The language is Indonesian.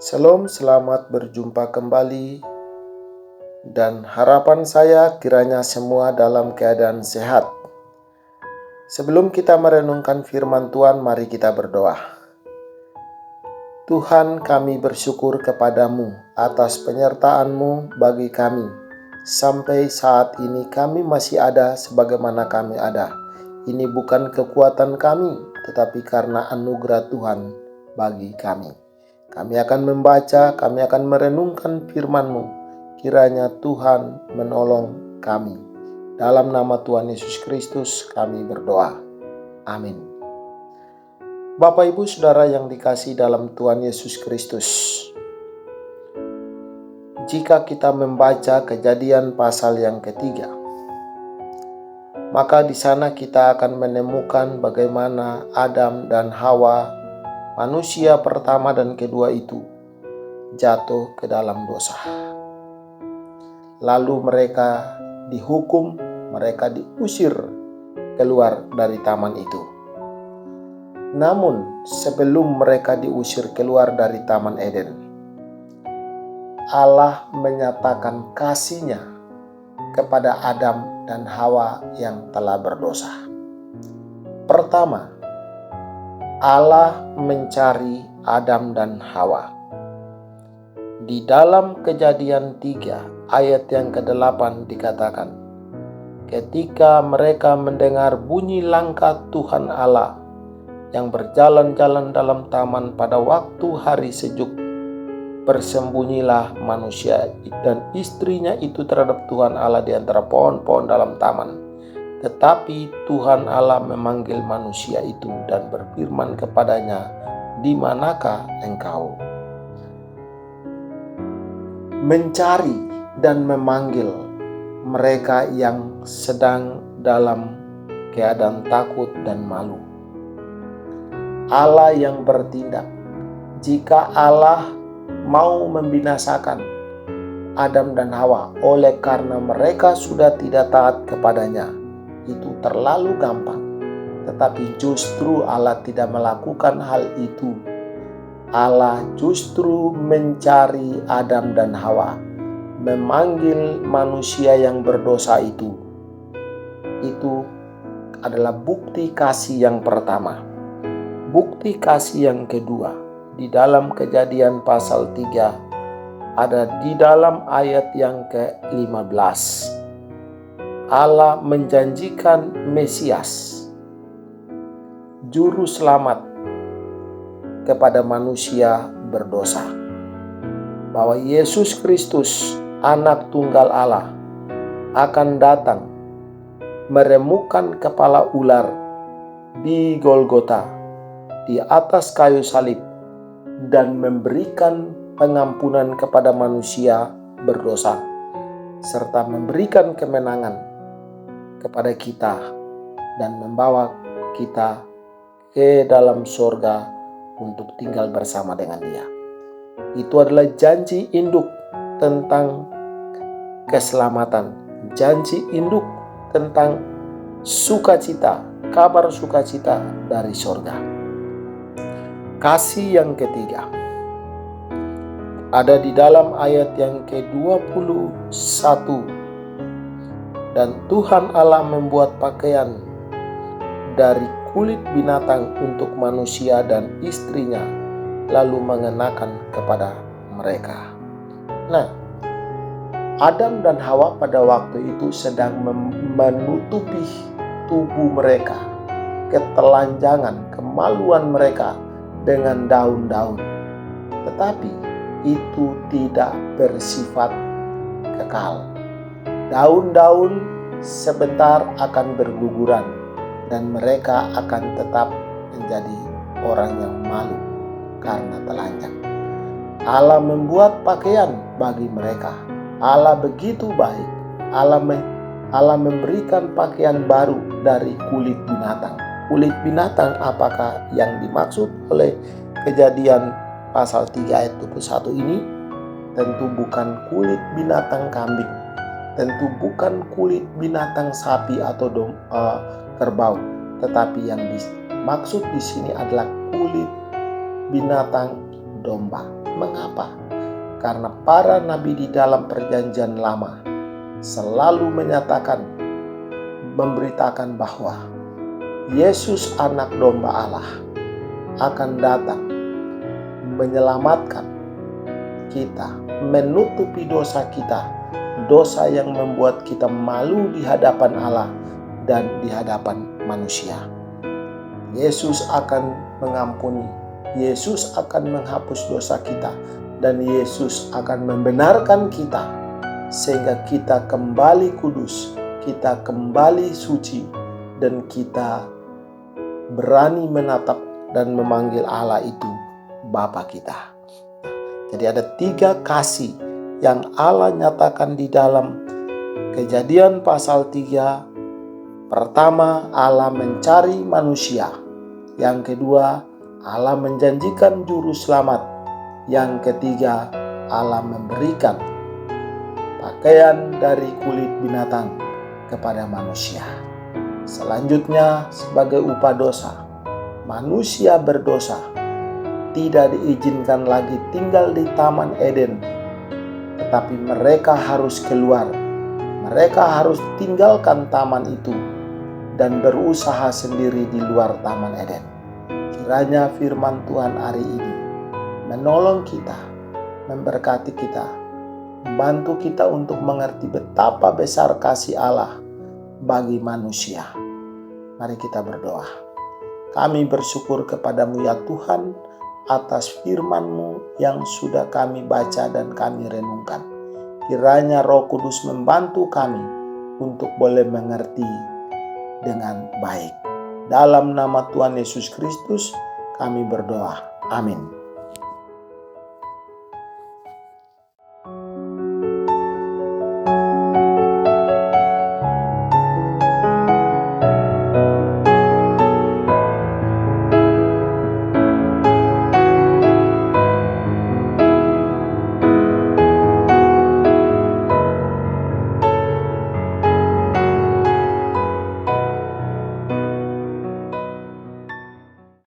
Shalom, selamat berjumpa kembali dan harapan saya kiranya semua dalam keadaan sehat. Sebelum kita merenungkan firman Tuhan, mari kita berdoa. Tuhan, kami bersyukur kepadamu atas penyertaan-Mu bagi kami. Sampai saat ini kami masih ada sebagaimana kami ada. Ini bukan kekuatan kami, tetapi karena anugerah Tuhan bagi kami. Kami akan membaca, kami akan merenungkan firman-Mu. Kiranya Tuhan menolong kami. Dalam nama Tuhan Yesus Kristus kami berdoa. Amin. Bapak Ibu Saudara yang dikasihi dalam Tuhan Yesus Kristus. Jika kita membaca Kejadian pasal yang ketiga, maka di sana kita akan menemukan bagaimana Adam dan Hawa, manusia pertama dan kedua itu jatuh ke dalam dosa. Lalu mereka dihukum, mereka diusir keluar dari taman itu. Namun sebelum mereka diusir keluar dari Taman Eden, Allah menyatakan kasih-Nya kepada Adam dan Hawa yang telah berdosa. Pertama, Allah mencari Adam dan Hawa. Di dalam Kejadian 3 ayat yang ke-8 dikatakan, ketika mereka mendengar bunyi langkah Tuhan Allah yang berjalan-jalan dalam taman pada waktu hari sejuk, bersembunyilah manusia dan istrinya itu terhadap Tuhan Allah di antara pohon-pohon dalam taman. Tetapi Tuhan Allah memanggil manusia itu dan berfirman kepadanya, "Di manakah engkau?" Mencari dan memanggil mereka yang sedang dalam keadaan takut dan malu. Allah yang bertindak. Jika Allah mau membinasakan Adam dan Hawa oleh karena mereka sudah tidak taat kepadanya, itu terlalu gampang. Tetapi justru Allah tidak melakukan hal itu. Allah justru mencari Adam dan Hawa, memanggil manusia yang berdosa itu. Itu adalah bukti kasih yang pertama. Bukti kasih yang kedua, di dalam Kejadian pasal 3, ada di dalam ayat yang ke-15. Allah menjanjikan Mesias, juru selamat kepada manusia berdosa, bahwa Yesus Kristus, anak tunggal Allah, akan datang meremukkan kepala ular di Golgota, di atas kayu salib, dan memberikan pengampunan kepada manusia berdosa, serta memberikan kemenangan kepada kita dan membawa kita ke dalam surga untuk tinggal bersama dengan Dia. Itu adalah janji induk tentang keselamatan, janji induk tentang sukacita, kabar sukacita dari surga. Kasih yang ketiga ada di dalam ayat yang ke-21. Dan Tuhan Allah membuat pakaian dari kulit binatang untuk manusia dan istrinya, lalu mengenakan kepada mereka. Nah, Adam dan Hawa pada waktu itu sedang menutupi tubuh mereka, ketelanjangan, kemaluan mereka dengan daun-daun. Tetapi itu tidak bersifat kekal. Daun-daun sebentar akan berguguran dan mereka akan tetap menjadi orang yang malu karena telanjang. Allah membuat pakaian bagi mereka. Allah begitu baik. Allah memberikan pakaian baru dari kulit binatang. Kulit binatang apakah yang dimaksud oleh Kejadian pasal 3 ayat 21 ini? Tentu bukan kulit binatang kambing. Tentu bukan kulit binatang sapi atau kerbau, tetapi yang dimaksud di sini adalah kulit binatang domba. Mengapa? Karena para nabi di dalam perjanjian lama selalu memberitakan bahwa Yesus anak domba Allah akan datang menyelamatkan kita, menutupi dosa kita, dosa yang membuat kita malu di hadapan Allah dan di hadapan manusia. Yesus akan mengampuni, Yesus akan menghapus dosa kita, dan Yesus akan membenarkan kita sehingga kita kembali kudus, kita kembali suci, dan kita berani menatap dan memanggil Allah itu Bapa kita. Jadi ada 3 kasih yang Allah nyatakan di dalam Kejadian pasal 3. Pertama, Allah mencari manusia. Yang kedua, Allah menjanjikan juru selamat. Yang ketiga, Allah memberikan pakaian dari kulit binatang kepada manusia. Selanjutnya, sebagai upah dosa, manusia berdosa tidak diizinkan lagi tinggal di Taman Eden, tetapi mereka harus keluar. Mereka harus tinggalkan taman itu dan berusaha sendiri di luar Taman Eden. Kiranya firman Tuhan hari ini menolong kita, memberkati kita, membantu kita untuk mengerti betapa besar kasih Allah bagi manusia. Mari kita berdoa. Kami bersyukur kepadamu ya Tuhan atas firman-Mu yang sudah kami baca dan kami renungkan. Kiranya Roh Kudus membantu kami untuk boleh mengerti dengan baik. Dalam nama Tuhan Yesus Kristus kami berdoa. Amin.